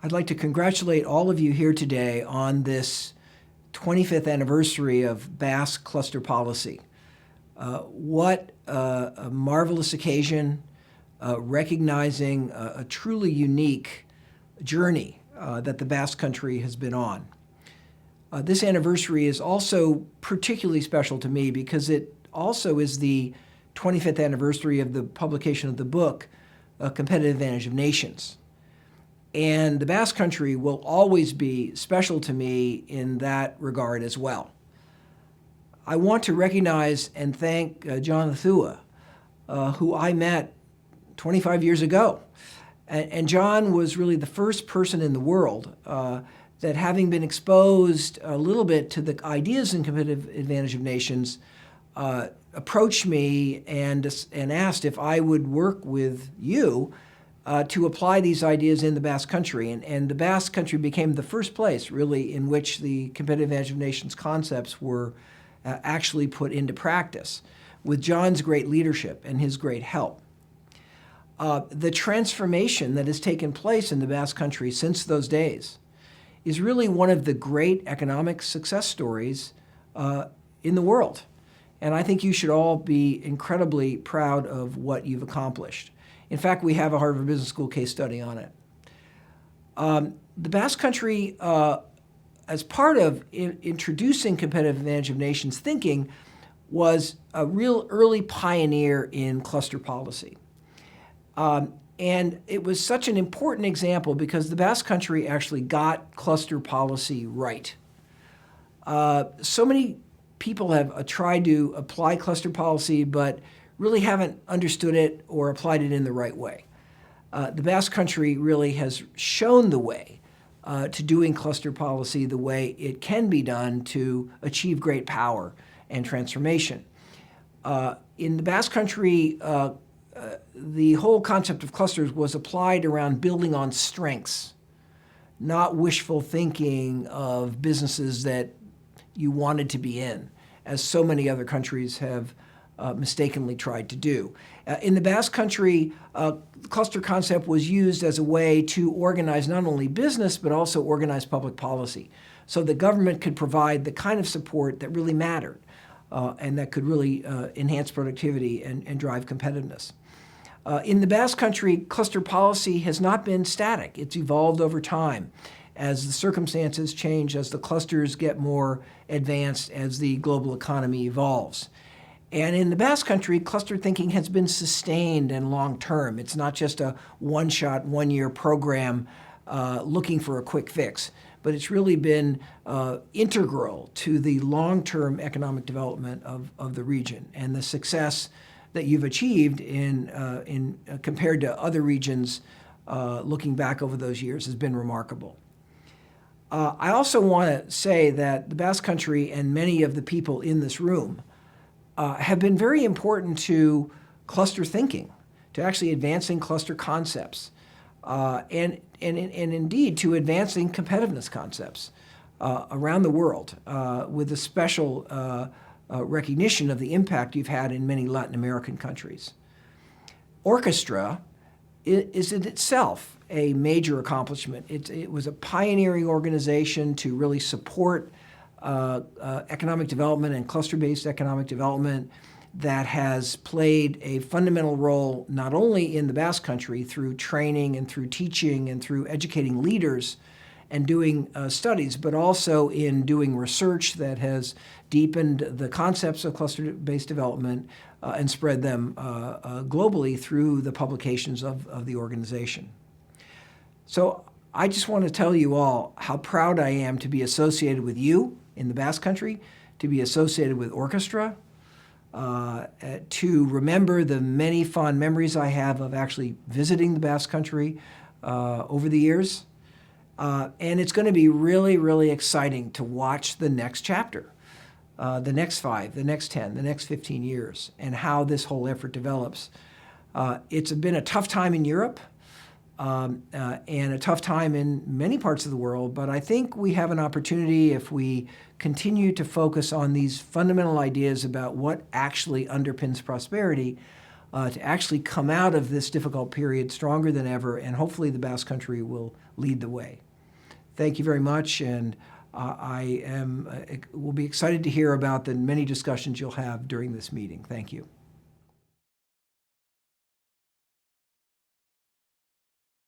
I'd like to congratulate all of you here today on this 25th anniversary of Basque Cluster Policy. What a marvelous occasion, recognizing a truly unique journey that the Basque Country has been on. This anniversary is also particularly special to me because it also is the 25th anniversary of the publication of the book, A Competitive Advantage of Nations. And the Basque Country will always be special to me in that regard as well. I want to recognize and thank John Thua, who I met 25 years ago. And John was really the first person in the world that, having been exposed a little bit to the ideas in competitive advantage of nations, approached me and asked if I would work with you to apply these ideas in the Basque Country. And the Basque Country became the first place, really, in which the competitive advantage of nations concepts were actually put into practice, with John's great leadership and his great help. The transformation that has taken place in the Basque Country since those days is really one of the great economic success stories in the world. And I think you should all be incredibly proud of what you've accomplished. In fact, we have a Harvard Business School case study on it. The Basque Country, as part of introducing competitive advantage of nations thinking, was a real early pioneer in cluster policy. And it was such an important example because the Basque Country actually got cluster policy right. So many people have tried to apply cluster policy, but really haven't understood it or applied it in the right way. The Basque Country really has shown the way to doing cluster policy the way it can be done to achieve great power and transformation. In the Basque Country, the whole concept of clusters was applied around building on strengths, not wishful thinking of businesses that you wanted to be in, as so many other countries have mistakenly tried to do. In the Basque Country, the cluster concept was used as a way to organize not only business, but also organize public policy, so the government could provide the kind of support that really mattered and that could really enhance productivity and drive competitiveness. In the Basque Country, cluster policy has not been static. It's evolved over time as the circumstances change, as the clusters get more advanced, as the global economy evolves. And in the Basque Country, cluster thinking has been sustained and long-term. It's not just a one-shot, one-year program looking for a quick fix, but it's really been integral to the long-term economic development of the region and the success that you've achieved in compared to other regions looking back over those years has been remarkable. I also want to say that the Basque Country and many of the people in this room have been very important to cluster thinking, to actually advancing cluster concepts, and indeed to advancing competitiveness concepts around the world with a special recognition of the impact you've had in many Latin American countries. Orchestra is in itself a major accomplishment. It was a pioneering organization to really support economic development and cluster-based economic development that has played a fundamental role not only in the Basque Country through training and through teaching and through educating leaders and doing studies, but also in doing research that has deepened the concepts of cluster-based development and spread them globally through the publications of the organization. So I just want to tell you all how proud I am to be associated with you in the Basque Country, to be associated with Orchestra, to remember the many fond memories I have of actually visiting the Basque Country over the years. And it's going to be really, really exciting to watch the next chapter, the next 5, the next 10, the next 15 years, and how this whole effort develops. It's been a tough time in Europe and a tough time in many parts of the world, but I think we have an opportunity if we continue to focus on these fundamental ideas about what actually underpins prosperity to actually come out of this difficult period stronger than ever, and hopefully the Basque Country will lead the way. Thank you very much, and will be excited to hear about the many discussions you'll have during this meeting. Thank you.